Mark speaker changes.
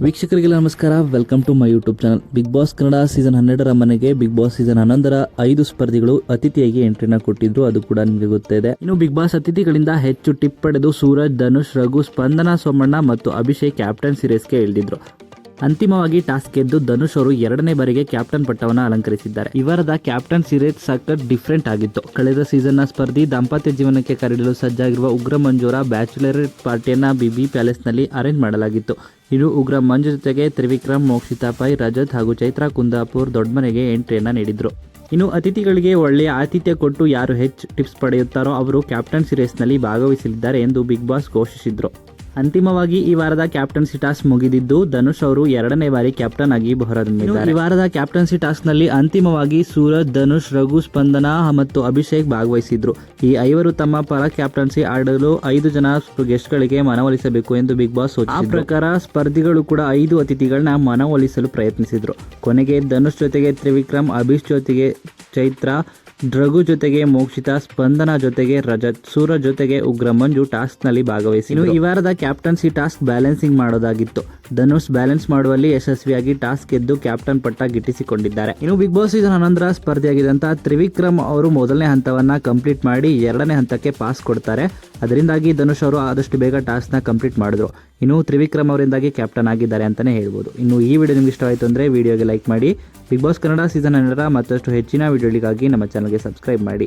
Speaker 1: ವೀಕ್ಷಕರಿಗೆಲ್ಲ ನಮಸ್ಕಾರ. Welcome to my YouTube channel. Bigg Boss Kannada season 12ರ ಮನೆಗೆ ಬಿಗ್ ಬಾಸ್ ಸೀಸನ್ 11ರ 5 ಸ್ಪರ್ಧಿಗಳು ಅತಿಥಿಯಾಗಿ ಎಂಟ್ರಿನ ಕೊಟ್ಟಿದ್ರು. ಅದು ಕೂಡ ನಿಮಗೆ ಗೊತ್ತಿದೆ. ಇನ್ನು ಬಿಗ್ ಬಾಸ್ ಅತಿಥಿಗಳಿಂದ ಹೆಚ್ಚು ಟಿಪ್ ಪಡೆದು ಸೂರಜ್, ಧನುಷ್, ರಘು, ಸ್ಪಂದನಾ, ಸೋಮಣ್ಣ ಮತ್ತು ಅಭಿಷೇಕ್ ಕ್ಯಾಪ್ಟನ್ಸಿ ರೇಸ್ಗೆ ಇಳಿದಿದ್ರು. ಅಂತಿಮವಾಗಿ ಟಾಸ್ಕ್ ಗೆದ್ದು ಧನುಷ್ ಅವರು 2ನೇ ಬಾರಿಗೆ ಕ್ಯಾಪ್ಟನ್ ಪಟ್ಟವನ್ನು ಅಲಂಕರಿಸಿದ್ದಾರೆ. ಇವರದ ಕ್ಯಾಪ್ಟನ್ ಸಿರೇಜ್ ಸಖತ್ ಡಿಫ್ರೆಂಟ್ ಆಗಿತ್ತು. ಕಳೆದ ಸೀಸನ್ನ ಸ್ಪರ್ಧಿ ದಾಂಪತ್ಯ ಜೀವನಕ್ಕೆ ಕರೆಯಲು ಸಜ್ಜಾಗಿರುವ ಉಗ್ರ ಮಂಜುರ ಬ್ಯಾಚುಲರ್ ಪಾರ್ಟಿಯನ್ನ ಬಿಬಿ ಪ್ಯಾಲೇಸ್ನಲ್ಲಿ ಅರೇಂಜ್ ಮಾಡಲಾಗಿತ್ತು. ಇನ್ನು ಉಗ್ರ ಮಂಜು ಜೊತೆಗೆ ತ್ರಿವಿಕ್ರಮ್, ಮೋಕ್ಷಿತಾ ಪೈ, ರಜತ್ ಹಾಗೂ ಚೈತ್ರಾ ಕುಂದಾಪುರ್ ದೊಡ್ಡಮನೆಗೆ ಎಂಟ್ರಿಯನ್ನ ನೀಡಿದ್ರು. ಇನ್ನು ಅತಿಥಿಗಳಿಗೆ ಒಳ್ಳೆಯ ಆತಿಥ್ಯ ಕೊಟ್ಟು ಯಾರು ಹೆಚ್ಚು ಟಿಪ್ಸ್ ಪಡೆಯುತ್ತಾರೋ ಅವರು ಕ್ಯಾಪ್ಟನ್ಸಿ ರೇಸ್ನಲ್ಲಿ ಭಾಗವಹಿಸಲಿದ್ದಾರೆ ಎಂದು ಬಿಗ್ ಬಾಸ್ ಘೋಷಿಸಿದ್ರು. ಅಂತಿಮವಾಗಿ ಈ ವಾರದ ಕ್ಯಾಪ್ಟನ್ಸಿ ಟಾಸ್ಕ್ ಮುಗಿದಿದ್ದು ಧನುಷ್ ಅವರು 2ನೇ ಬಾರಿ ಕ್ಯಾಪ್ಟನ್ ಆಗಿ ಹೊರಹೊಮ್ಮಿದ್ದಾರೆ. ಈ ವಾರದ ಕ್ಯಾಪ್ಟನ್ಸಿ ಟಾಸ್ಕ್ ನಲ್ಲಿ ಅಂತಿಮವಾಗಿ ಸೂರಜ್, ಧನುಷ್, ರಘು, ಸ್ಪಂದನಾ ಮತ್ತು ಅಭಿಷೇಕ್ ಭಾಗವಹಿಸಿದ್ರು. ಈ 5 ತಮ್ಮ ಪರ ಕ್ಯಾಪ್ಟನ್ಸಿ ಆಡಲು 5 ಜನ ಗೆಸ್ಟ್ ಗಳಿಗೆ ಮನವೊಲಿಸಬೇಕು ಎಂದು ಬಿಗ್ ಬಾಸ್ ಸೂಚಿಸಿದ್ರು. ಆ ಪ್ರಕಾರ ಸ್ಪರ್ಧಿಗಳು ಕೂಡ 5 ಅತಿಥಿಗಳನ್ನ ಮನವೊಲಿಸಲು ಪ್ರಯತ್ನಿಸಿದ್ರು. ಕೊನೆಗೆ ಧನುಷ್ ಜೊತೆಗೆ ತ್ರಿವಿಕ್ರಮ್, ಅಭಿಷ್ ಜೊತೆಗೆ ಚೈತ್ರಾ, ರಘು ಜೊತೆಗೆ ಮೋಕ್ಷಿತಾ, ಸ್ಪಂದನಾ ಜೊತೆಗೆ ರಜತ್, ಸೂರಜ್ ಜೊತೆಗೆ ಉಗ್ರ ಮಂಜು ಟಾಸ್ಕ್ ನಲ್ಲಿ ಭಾಗವಹಿಸಿದ್ರು. ಈ ವಾರದ ಕ್ಯಾಪ್ಟನ್ಸಿ ಟಾಸ್ಕ್ ಬ್ಯಾಲೆನ್ಸಿಂಗ್ ಮಾಡೋದಾಗಿತ್ತು. ಧನುಷ್ ಬ್ಯಾಲೆನ್ಸ್ ಮಾಡುವಲ್ಲಿ ಯಶಸ್ವಿಯಾಗಿ ಟಾಸ್ಕ್ ಗೆದ್ದು ಕ್ಯಾಪ್ಟನ್ ಪಟ್ಟ ಗಿಟ್ಟಿಸಿಕೊಂಡಿದ್ದಾರೆ. ಇನ್ನು ಬಿಗ್ ಬಾಸ್ ಸೀಸನ್ 11ರ ಸ್ಪರ್ಧಿಯಾಗಿದ್ದಂತಹ ತ್ರಿವಿಕ್ರಮ್ ಅವರು ಮೊದಲನೇ ಹಂತವನ್ನ ಕಂಪ್ಲೀಟ್ ಮಾಡಿ 2ನೇ ಹಂತಕ್ಕೆ ಪಾಸ್ ಕೊಡ್ತಾರೆ. ಅದರಿಂದಾಗಿ ಧನುಷ್ ಅವರು ಆದಷ್ಟು ಬೇಗ ಟಾಸ್ಕ್ ನ ಕಂಪ್ಲೀಟ್ ಮಾಡಿದ್ರು. ಇನ್ನು ತ್ರಿವಿಕ್ರಮ್ ಅವರಿಂದಾಗಿ ಕ್ಯಾಪ್ಟನ್ ಆಗಿದ್ದಾರೆ ಅಂತಾನೆ ಹೇಳ್ಬೋದು. ಇನ್ನು ಈ ವಿಡಿಯೋ ನಿಮ್ಗೆ ಇಷ್ಟವಾಯಿತು ಅಂದ್ರೆ ವಿಡಿಯೋಗೆ ಲೈಕ್ ಮಾಡಿ. ಬಿಗ್ ಬಾಸ್ ಕನ್ನಡ ಸೀಸನ್ 12ರ ಮತ್ತಷ್ಟು ಹೆಚ್ಚಿನ ವಿಡಿಯೋಗಳಿಗಾಗಿ ನಮ್ಮ ಚಾನಲ್ಗೆ ಸಬ್ಸ್ಕ್ರೈಬ್ ಮಾಡಿ.